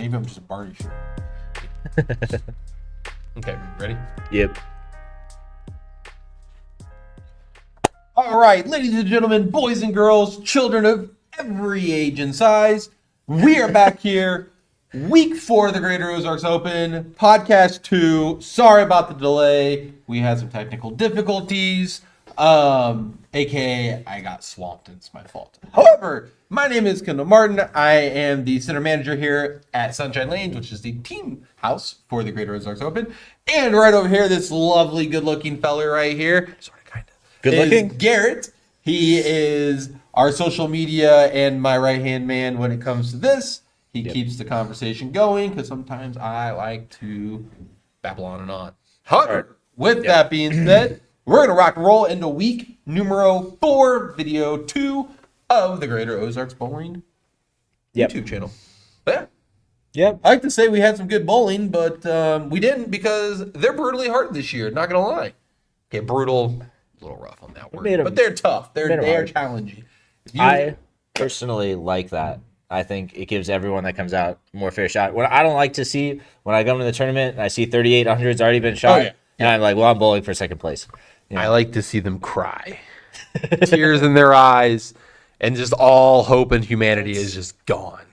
Maybe I'm just a Barney shirt. Okay, ready? Yep. All right, ladies and gentlemen, boys and girls, children of every age and size, we are back here. Week 4 of the Greater Ozarks Open, podcast 2. Sorry about the delay. We had some technical difficulties. AKA I got swamped and it's my fault. However, my name is Kendall Martin. I am the center manager here at Sunshine Lanes, which is the team house for the Greater Ozarks Open. And right over here, this lovely, good-looking fella right here, sort of, kind of, Good looking? Garrett. He is our social media and my right-hand man when it comes to this. He keeps the conversation going because sometimes I like to babble on and on. However, with that being said, we're going to rock and roll into week numero 4, video 2 of the Greater Ozarks Bowling YouTube channel. But yeah, I like to say we had some good bowling, but we didn't because they're brutally hard this year. Not going to lie. Okay, brutal, a little rough on that word, but they're tough. They are challenging. I personally like that. I think it gives everyone that comes out a more fair shot. What I don't like to see when I go into the tournament and I see 3,800's already been shot, and I'm like, well, I'm bowling for second place. You know? I like to see them cry. Tears in their eyes, and just all hope and humanity is just gone.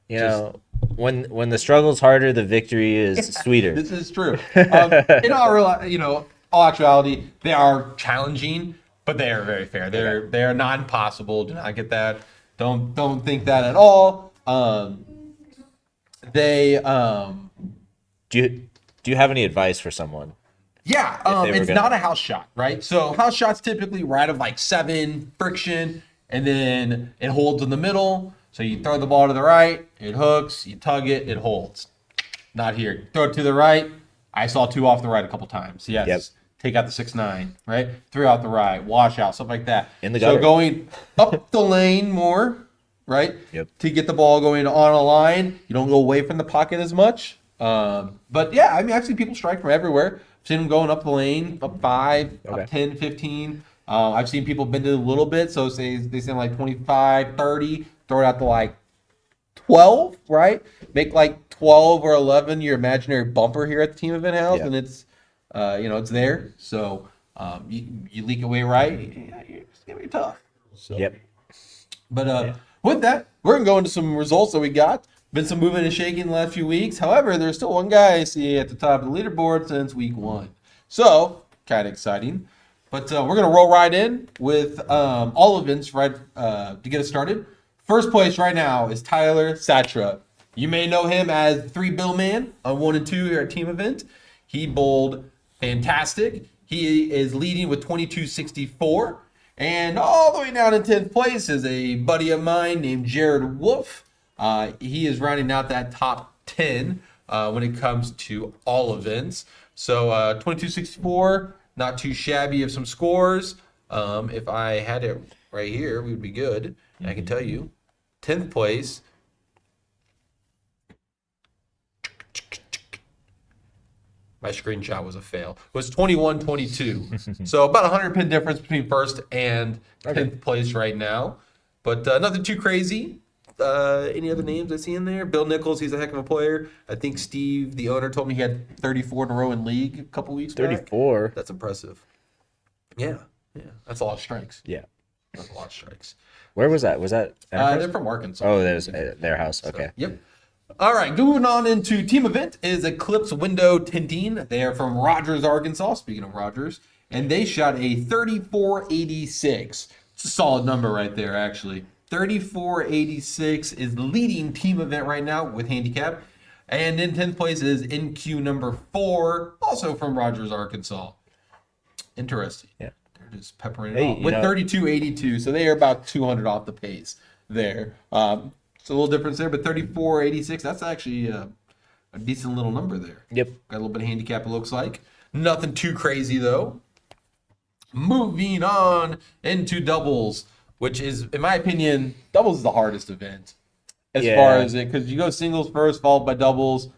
You know, when the struggle's harder, the victory is sweeter. This is true. In all actuality, they are challenging, but they are very fair. They are not impossible. Do not get that. Don't think that at all. Do you have any advice for someone? Yeah, it's not a house shot, right? So house shots typically right of like 7 friction, and then it holds in the middle. So you throw the ball to the right, it hooks, you tug it, it holds. Not here. Throw it to the right. I saw 2 off the right a couple times. Yes. Yep. Take out the 6-9, right? 3 out the right, wash out, stuff like that. In the gutter. So going up the lane more, right? Yep. To get the ball going on a line. You don't go away from the pocket as much. But yeah, I mean, I've seen people strike from everywhere. I've seen them going up the lane, up 5, up 10, 15. I've seen people bend it a little bit. So they say like 25, 30, throw it out to like 12, right? Make like 12 or 11 your imaginary bumper here at the team event house, and it's it's there. So you leak away right, it's gonna be tough. So. Yep. But with that, we're gonna go into some results that we got. Been some moving and shaking in the last few weeks. However, there's still one guy I see at the top of the leaderboard since week 1. So kind of exciting. But we're gonna roll right in with all events right to get us started. First place right now is Tyler Satra. You may know him as 3 Bill Man on 1 and 2 here at team event. He bowled fantastic. He is leading with 22.64. And all the way down in 10th place is a buddy of mine named Jared Wolf. He is rounding out that top 10 when it comes to all events. So 22.64, not too shabby of some scores. If I had it right here, we would be good. And I can tell you, 10th place. My screenshot was a fail. It was 21-22. So about 100 pin difference between first and 10th place right now. But nothing too crazy. Any other names I see in there? Bill Nichols, he's a heck of a player. I think Steve, the owner, told me he had 34 in a row in league a couple weeks back. 34? That's impressive. Yeah. That's a lot of strikes. Yeah. That's a lot of strikes. Where was that? Was that? They're from Arkansas. Oh, that was their house. Okay. So, yep. All right, moving on into team event is Eclipse Window Tinting. They are from Rogers, Arkansas, speaking of Rogers, and they shot a 34.86. It's a solid number right there, actually. 34.86 is leading team event right now with handicap. And in 10th place is NQ number 4, also from Rogers, Arkansas. Interesting. Yeah. They're just peppering it off with 32.82, so they are about 200 off the pace there. It's a little difference there, but 34.86, that's actually a decent little number there. Yep. Got a little bit of handicap, it looks like. Nothing too crazy, though. Moving on into doubles, which is, in my opinion, doubles is the hardest event. As far as it, because you go singles first, followed by doubles.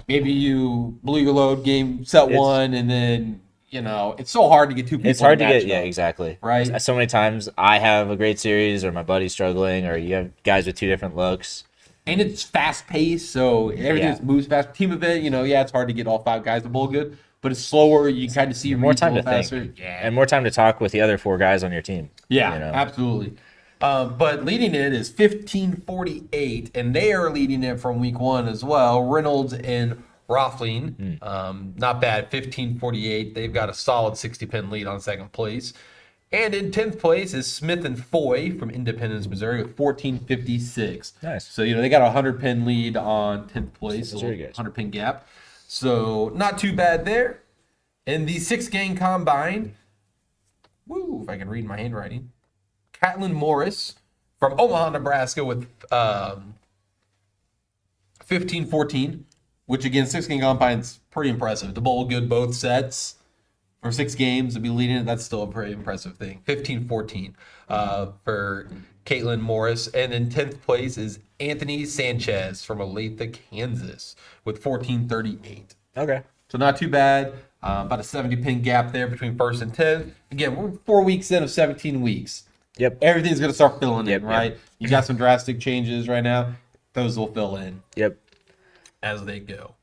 Maybe you blew your load game set 1, and then you know, it's so hard to get two people. It's hard to get, up, yeah, exactly. Right. So many times I have a great series, or my buddy's struggling, or you have guys with two different looks. And it's fast paced, so everything just moves fast. Team event, it's hard to get all 5 guys to bowl good, but it's slower. You can kind of see More reads a time to little faster. think. Yeah. And more time to talk with the other 4 guys on your team. Yeah, absolutely. But leading it is 1548, and they are leading it from week 1 as well. Reynolds and Rothling, not bad, 1548. They've got a solid 60-pin lead on second place. And in 10th place is Smith and Foy from Independence, Missouri with 1456. Nice. So, they got a 100-pin lead on 10th place, Missouri guys. 100-pin gap. So, not too bad there. In the 6-game combine, if I can read my handwriting, Catlin Morris from Omaha, Nebraska with 1514, which again, 6-game combine's pretty impressive. To bowl good both sets for 6 games to be leading it, that's still a pretty impressive thing. 1514 for Caitlin Morris. And in 10th place is Anthony Sanchez from Olathe, Kansas with 1438. Okay. So not too bad. About a 70-pin gap there between 1st and 10th. Again, we're 4 weeks in of 17 weeks. Yep. Everything's going to start filling in, right? Yep. You got some drastic changes right now. Those will fill in. Yep. As they go.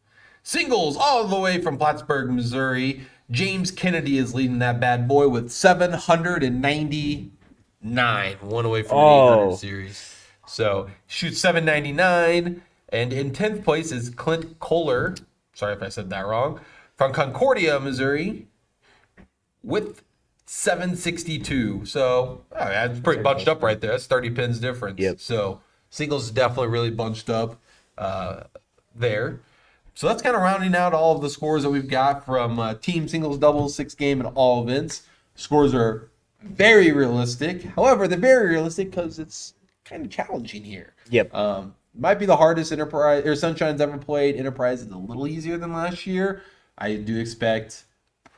Singles all the way from Plattsburgh, Missouri. James Kennedy is leading that bad boy with 799. One away from an 800 series. So shoots 799. And in 10th place is Clint Kohler. Sorry if I said that wrong. From Concordia, Missouri. With 762. So that's pretty bunched up right there. That's 30 pins difference. Yep. So singles is definitely really bunched up there. So that's kind of rounding out all of the scores that we've got from team, singles, doubles, 6-game, and all events. Scores are very realistic. However, they're very realistic because it's kind of challenging here. Yep. Might be the hardest Enterprise or Sunshine's ever played. Enterprise is a little easier than last year. I do expect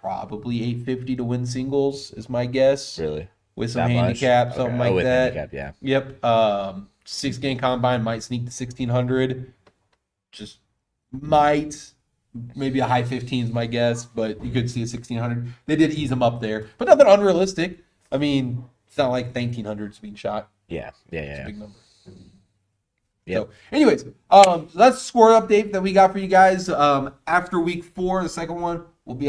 probably 850 to win singles is my guess. Really? With some handicap, something like with that. Handicap, yeah. Yep. 6-game combine might sneak to 1600. Just might. Maybe a high 15s, my guess, but you could see a 1600. They did ease them up there, but nothing unrealistic. I mean, it's not like 1900s being shot. Yeah. It's a big number. Yep. So, anyways, so that's the score update that we got for you guys. After week 4, the second one, we'll be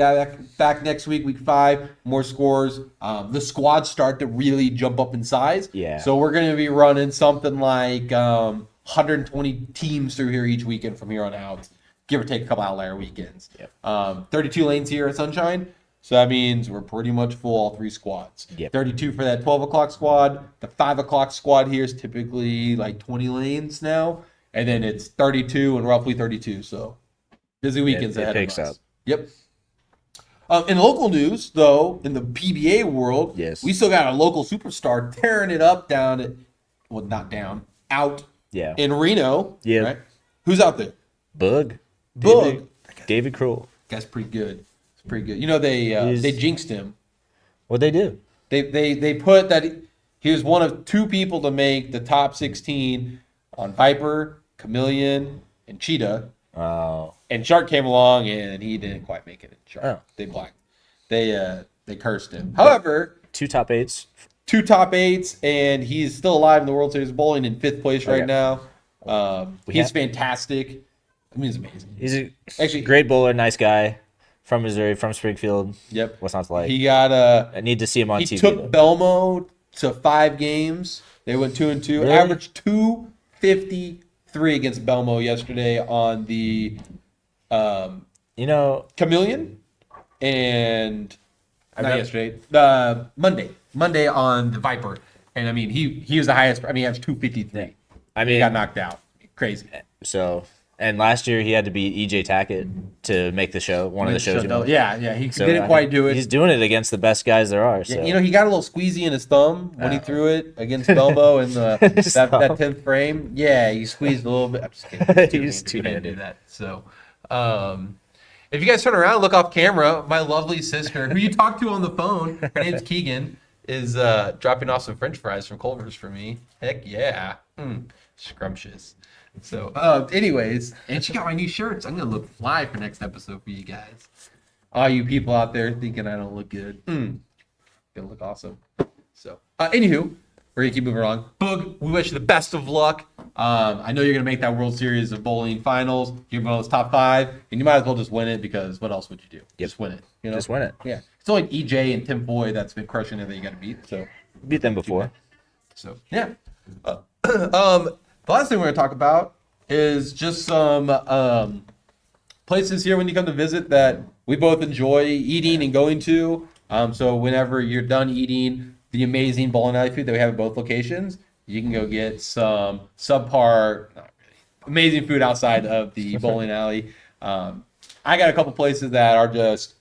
back next week, week 5, more scores. The squads start to really jump up in size. Yeah. So we're going to be running something like 120 teams through here each weekend from here on out, give or take a couple outlier weekends. Yep. 32 lanes here at Sunshine. So that means we're pretty much full all 3 squads. Yep. 32 for that 12 o'clock squad. The 5 o'clock squad here is typically like 20 lanes now. And then it's 32 and roughly 32. So busy weekends ahead of us. Up. Yep. In local news, though, in the PBA world, yes, we still got a local superstar tearing it up out in Reno. Yeah. Right? Who's out there? Bug. David Kroll. Guy's pretty good. It's pretty good. You know, they jinxed him. What'd they do? They put that he was one of 2 people to make the top 16 on Viper, Chameleon, and Cheetah. Oh. And Shark came along and he didn't quite make it in Shark. Oh. They blacked. They cursed him. However, 2 top 8s. 2 top 8s, and he's still alive in the World Series of Bowling in 5th place right now. He's fantastic. I mean, he's amazing. He's a great bowler, nice guy. From Missouri, from Springfield. Yep. What's not to like? He got I need to see him on TV. He took Belmo to 5 games. They went 2-2. Really? Averaged 253 against Belmo yesterday on the Chameleon, and Monday on the Viper. And I mean, he was the highest. I mean, he averaged 253. I mean, he got knocked out. Crazy. So. And last year he had to beat EJ Tackett to make the show, one of the shows. Yeah, he didn't quite do it. He's doing it against the best guys there are. So. Yeah, he got a little squeezy in his thumb when he threw it against Belmo in that 10th frame. Yeah, he squeezed a little bit. I'm just kidding. He's two-handed. Do that. So, if you guys turn around, look off camera, my lovely sister, who you talked to on the phone, her name's Keegan, is dropping off some French fries from Culver's for me. Heck yeah. Scrumptious. So, anyways, and she got my new shirts. I'm gonna look fly for next episode for you guys. All you people out there thinking I don't look good, gonna look awesome. So, anywho, we're gonna keep moving along. Boog, we wish you the best of luck. I know you're gonna make that World Series of Bowling Finals. You're both top 5, and you might as well just win it because what else would you do? Just win it. You know? Just win it. Yeah. It's only EJ and Tim Boyd that's been crushing it that you got to beat. So Beat them before. So yeah. The last thing we're gonna talk about is just some places here when you come to visit that we both enjoy eating and going to. So whenever you're done eating the amazing bowling alley food that we have at both locations, you can go get some subpar, not really, amazing food outside of the bowling alley. I got a couple places that are just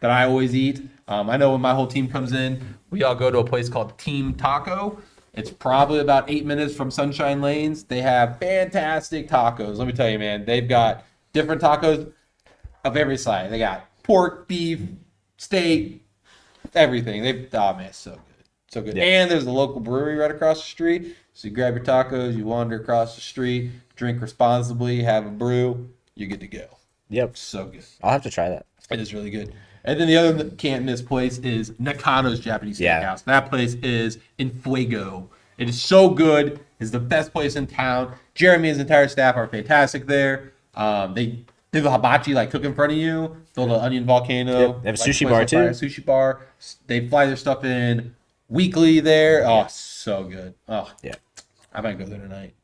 that I always eat. I know when my whole team comes in, we all go to a place called Team Taco. It's probably about 8 minutes from Sunshine Lanes. They have fantastic tacos. Let me tell you, man, they've got different tacos of every size. They got pork, beef, steak, everything. Oh man, it's so good. So good. Yeah. And there's a local brewery right across the street. So you grab your tacos, you wander across the street, drink responsibly, have a brew, you're good to go. Yep. So good. I'll have to try that. It is really good. And then the other can't miss place is Nakado's Japanese Steakhouse. That place is in Fuego. It is so good. It's the best place in town. Jeremy and his entire staff are fantastic there. They do the hibachi, like cook in front of you. Build an onion volcano. Yep. They have a sushi bar too. Sushi bar. They fly their stuff in weekly there. Oh, so good. Oh, yeah. I might go there tonight.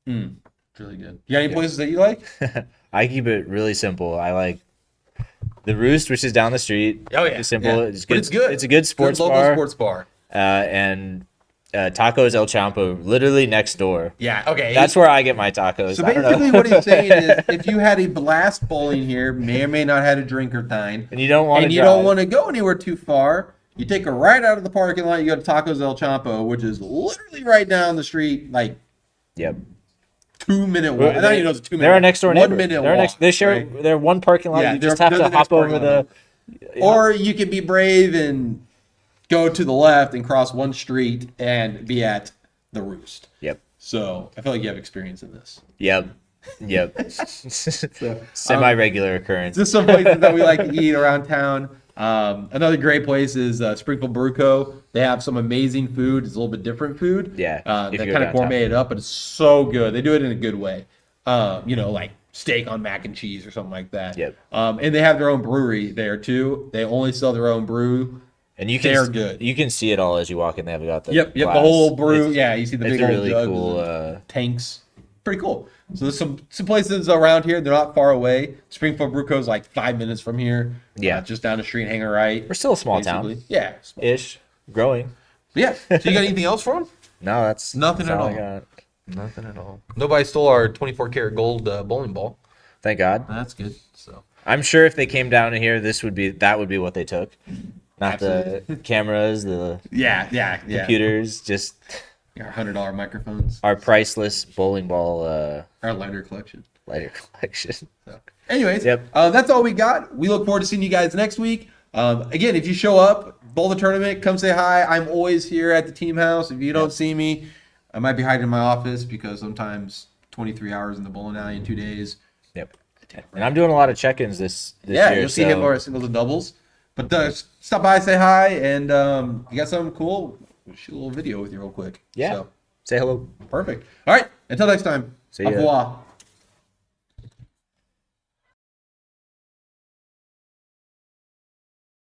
It's really good. You got any places that you like? I keep it really simple. I like the Roost, which is down the street. Oh yeah, it's simple. Yeah. It's good. It's good. It's a good sports local bar. Sports bar. And Tacos El Champo, literally next door. Yeah. Okay. That's where I get my tacos. So basically, what he's saying is, if you had a blast bowling here, may or may not had a drink or dine, and you don't want to go anywhere too far, you take a right out of the parking lot. You go to Tacos El Champo, which is literally right down the street, like. Yep. 2-minute walk. I don't even know it's a 2-minute. They're our next door neighbor. 1 minute walk. They share. Right? They're one parking lot. Yeah, you just have to hop over the. Or you can be brave and go to the left and cross one street and be at the Roost. Yep. So I feel like you have experience in this. Yep. Semi-regular occurrence. Just some places that we like to eat around town. Another great place is Springfield Brew Co. They have some amazing food. It's a little bit different food. Yeah. They kind of gourmet it up, but it's so good. They do it in a good way. Like steak on mac and cheese or something like that. Yep. And they have their own brewery there too. They only sell their own brew. And they're good. You can see it all as you walk in. They've got the the whole brew. You see the big old really jugs cool tanks. Pretty cool. So there's some places around here. They're not far away. Springfield Brew Co. is like 5 minutes from here. Yeah, just down the street, hang a right. We're still a small town. Yeah, ish, growing. Yeah. So you got anything else for them? No, that's nothing at all. Nothing at all. Nobody stole our 24 karat gold bowling ball. Thank God. That's good. So I'm sure if they came down here, that would be what they took. Not Absolutely. The cameras, the computers, just our $100 microphones, our priceless bowling ball, our lighter collection. So, anyways, that's all we got. We look forward to seeing you guys next week. Again, if you show up, bowl the tournament, come say hi. I'm always here at the team house. If you don't see me, I might be hiding in my office because sometimes 23 hours in the bowling alley in 2 days. Yep. And I'm doing a lot of check-ins this year. You'll see him more singles and doubles. But stop by, say hi, and you got something cool, shoot a little video with you real quick. Yeah. So, say hello. Perfect. All right. Until next time. See ya. Au revoir.